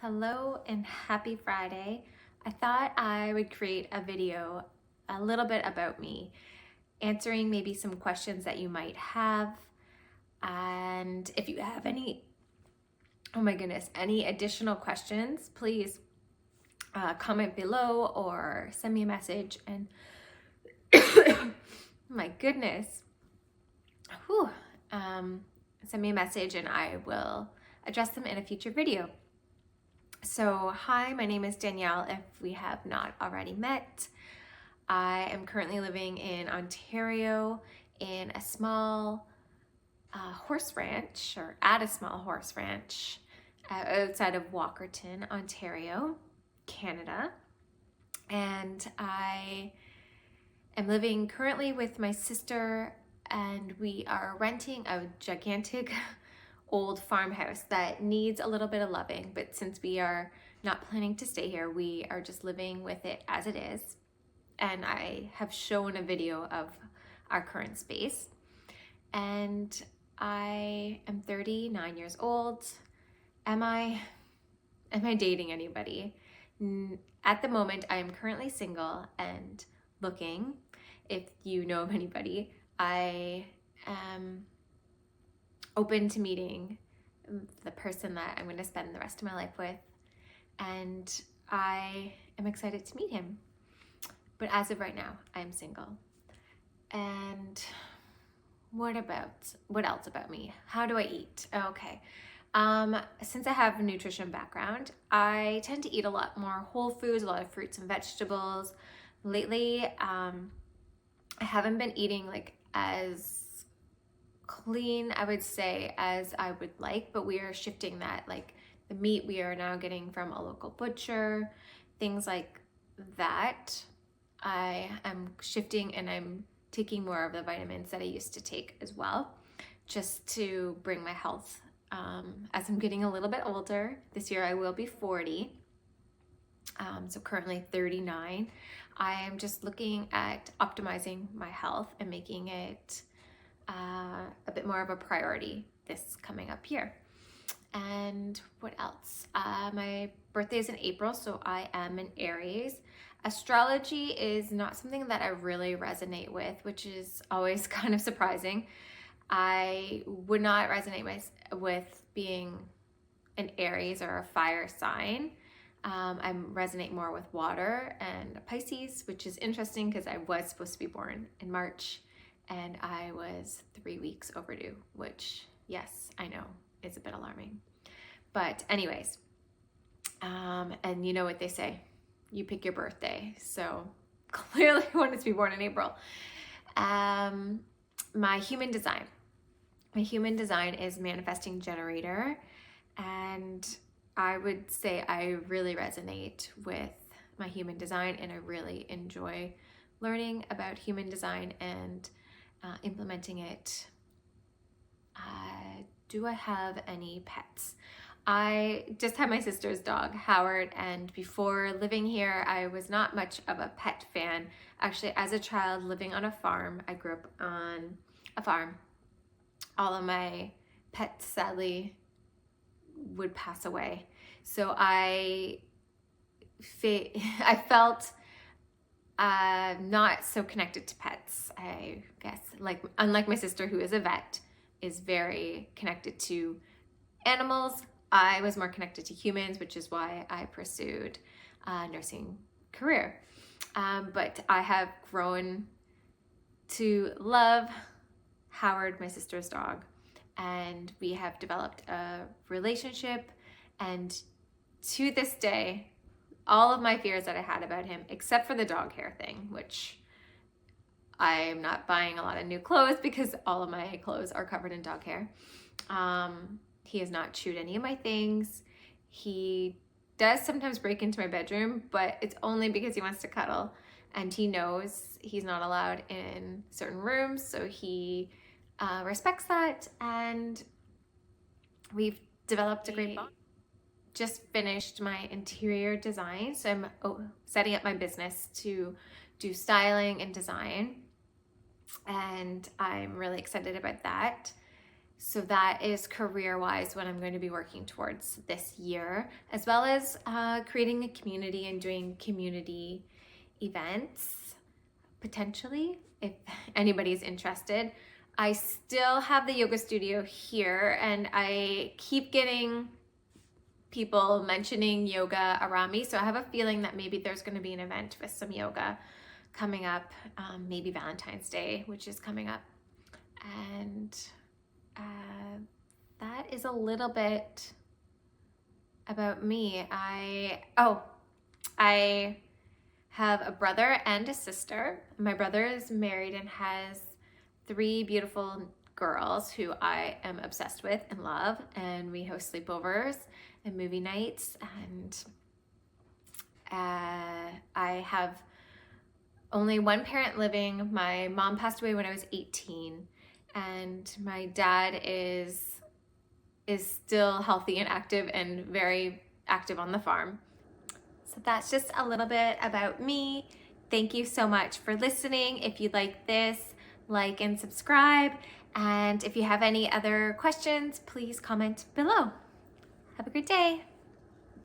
Hello and happy Friday. I thought I would create a video a little bit about me, answering maybe some questions that you might have. And if you have any, oh my goodness, any additional questions, please comment below or send me a message. And my goodness, whew, send me a message and I will address them in a future video. So hi, my name is Danielle, if we have not already met. I am currently living in Ontario in a small horse ranch, or at a small horse ranch outside of Walkerton, Ontario, Canada. And I am living currently with my sister, and we are renting a gigantic old farmhouse that needs a little bit of loving, but since we are not planning to stay here, we are just living with it as it is. And I have shown a video of our current space. And I am 39 years old. Am I dating anybody? At the moment, I am currently single and looking. If you know of anybody, I am open to meeting the person that I'm going to spend the rest of my life with, and I am excited to meet him. But as of right now, I'm single. And what else about me? How do I eat? Okay. Since I have a nutrition background, I tend to eat a lot more whole foods, a lot of fruits and vegetables. Lately, I haven't been eating like as clean, I would say, as I would like, but we are shifting that. Like the meat we are now getting from a local butcher, things like that. I am shifting and I'm taking more of the vitamins that I used to take as well, just to bring my health. As I'm getting a little bit older, this year I will be 40. So currently 39. I am just looking at optimizing my health and making it a bit more of a priority this coming up year. And what else? My birthday is in April, so I am an Aries. Astrology is not something that I really resonate with, which is always kind of surprising. I would not resonate with being an Aries or a fire sign. I resonate more with water and Pisces, which is interesting because I was supposed to be born in March and I was 3 weeks overdue, which, yes, I know is a bit alarming. But anyways, and you know what they say, you pick your birthday. So clearly I wanted to be born in April. My human design is manifesting generator. And I would say I really resonate with my human design, and I really enjoy learning about human design and implementing it. Do I have any pets? I just had my sister's dog, Howard, and before living here, I was not much of a pet fan. Actually, as a child living on a farm, I grew up on a farm. All of my pets, sadly, would pass away. So I felt not so connected to pets, I guess. Like, unlike my sister, who is a vet, is very connected to animals, I was more connected to humans, which is why I pursued a nursing career. But I have grown to love Howard, my sister's dog, and we have developed a relationship. And to this day, all of my fears that I had about him, except for the dog hair thing, which I'm not buying a lot of new clothes because all of my clothes are covered in dog hair. He has not chewed any of my things. He does sometimes break into my bedroom, but it's only because he wants to cuddle, and he knows he's not allowed in certain rooms, so he respects that, and we've developed a great bond. Just finished my interior design, so I'm setting up my business to do styling and design, and I'm really excited about that. So that is career-wise what I'm going to be working towards this year, as well as creating a community and doing community events, potentially, if anybody's interested. I still have the yoga studio here, and I keep getting people mentioning yoga around me, so I have a feeling that maybe there's going to be an event with some yoga coming up, maybe Valentine's Day, which is coming up. And that is a little bit about me. I have a brother and a sister. My brother is married and has 3 beautiful girls who I am obsessed with and love, and we host sleepovers and movie nights. And I have only one parent living. My mom passed away when I was 18, and my dad is still healthy and active and very active on the farm. So that's just a little bit about me. Thank you so much for listening. If you like this, like and subscribe. And if you have any other questions, please comment below. Have a great day.